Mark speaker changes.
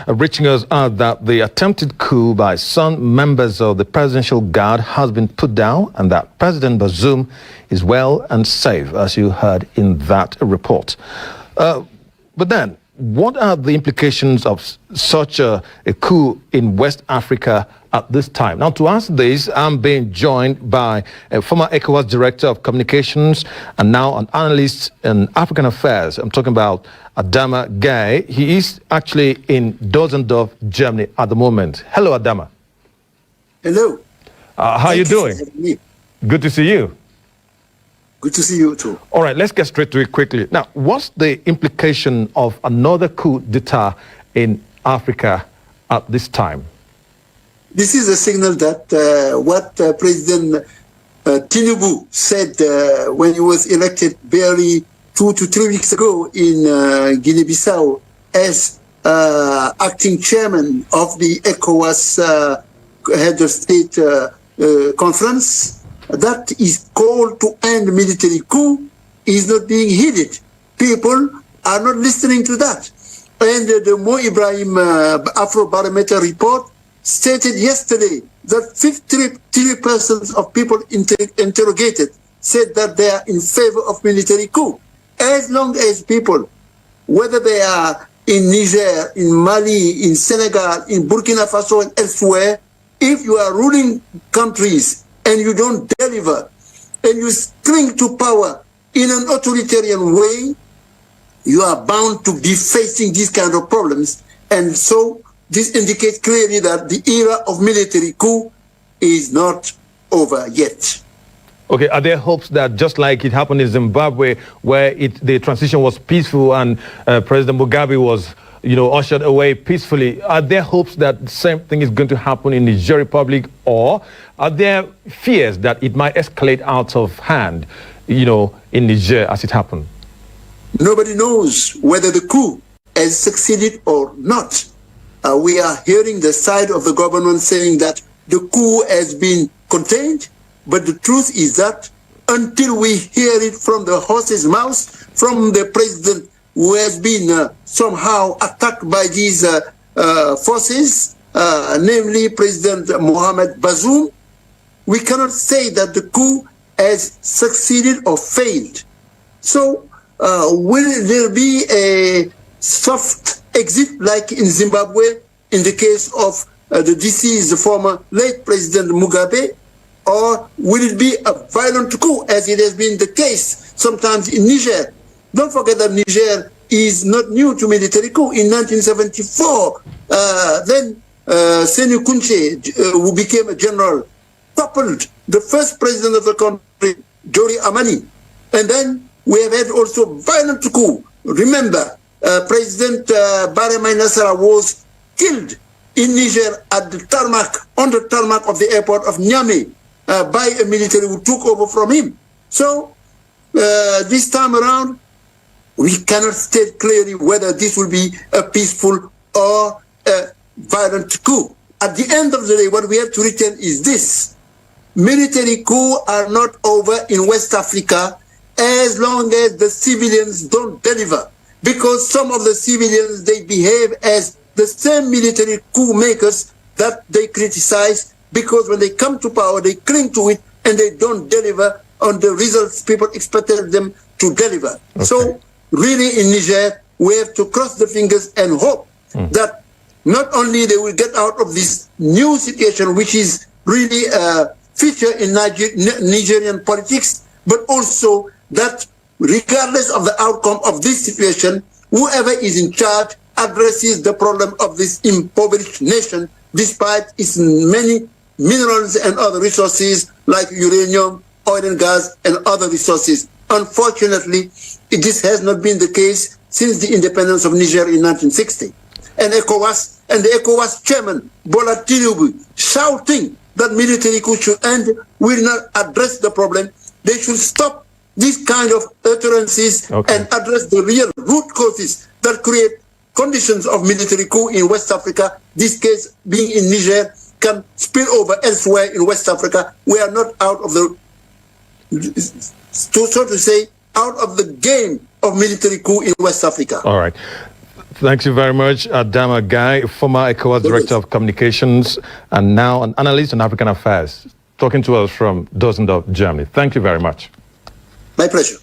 Speaker 1: reaching us out that the attempted coup by some members of the Presidential Guard has been put down and that President Bazoum is well and safe, as you heard in that report. But then, what are the implications of such a coup in West Africa at this time? Now, to answer this, I'm being joined by a former ECOWAS Director of Communications and now an analyst in African Affairs. I'm talking about Adama Gaye. He is actually in Dusseldorf, Germany at the moment. Hello, Adama.
Speaker 2: Hello.
Speaker 1: How are you doing? Good to see you.
Speaker 2: Good to see you too.
Speaker 1: All right, let's get straight to it quickly. Now, what's the implication of another coup d'etat in Africa at this time?
Speaker 2: This is a signal that what President Tinubu said when he was elected barely 2 to 3 weeks ago in Guinea-Bissau as acting chairman of the ECOWAS head of state conference, that is called to end military coup is not being heeded. People are not listening to that. And the Mo Ibrahim Afrobarometer report stated yesterday that 53% of people interrogated said that they are in favor of military coup. As long as people, whether they are in Niger, in Mali, in Senegal, in Burkina Faso and elsewhere, if you are ruling countries and you don't deliver, and you cling to power in an authoritarian way, you are bound to be facing these kind of problems. And so this indicates clearly that the era of military coup is not over yet.
Speaker 1: Okay, are there hopes that just like it happened in Zimbabwe, where the transition was peaceful and President Mugabe was ushered away peacefully, are there hopes that the same thing is going to happen in the Niger Republic, or are there fears that it might escalate out of hand, in Niger as it happened?
Speaker 2: Nobody knows whether the coup has succeeded or not. We are hearing the side of the government saying that the coup has been contained, but the truth is that until we hear it from the horse's mouth, from the president who has been somehow attacked by these forces, namely President Mohamed Bazoum, we cannot say that the coup has succeeded or failed. So will there be a soft exit like in Zimbabwe in the case of the deceased former late President Mugabe, or will it be a violent coup as it has been the case sometimes in Niger? Don't forget that Niger is not new to military coup. In 1974, then Senu Kunche, who became a general, toppled the first president of the country, Jori Amani. And then we have had also violent coup. Remember, President Barham Nassara was killed in Niger at the tarmac, on the tarmac of the airport of Niamey by a military who took over from him. So this time around, we cannot state clearly whether this will be a peaceful or a violent coup. At the end of the day, what we have to retain is this. Military coups are not over in West Africa as long as the civilians don't deliver. Because some of the civilians, they behave as the same military coup makers that they criticize, because when they come to power, they cling to it and they don't deliver on the results people expected them to deliver. Okay. So really in Niger, we have to cross the fingers and hope that not only they will get out of this new situation, which is really a feature in Nigerian politics, but also that regardless of the outcome of this situation, whoever is in charge addresses the problem of this impoverished nation, despite its many minerals and other resources like uranium, oil and gas, and other resources. Unfortunately, this has not been the case since the independence of Niger in 1960. And ECOWAS and the ECOWAS chairman, Bola Tinubu, shouting that military coup should end, will not address the problem. They should stop these kind of utterances and address the real root causes that create conditions of military coup in West Africa. This case being in Niger can spill over elsewhere in West Africa. We are not out of the, so to say, out of the game of military coup in West Africa.
Speaker 1: All right. Thank you very much, Adama Guy, former ECOWAS Director of Communications and now an analyst on African affairs, talking to us from Dusseldorf, Germany. Thank you very much.
Speaker 2: My pleasure.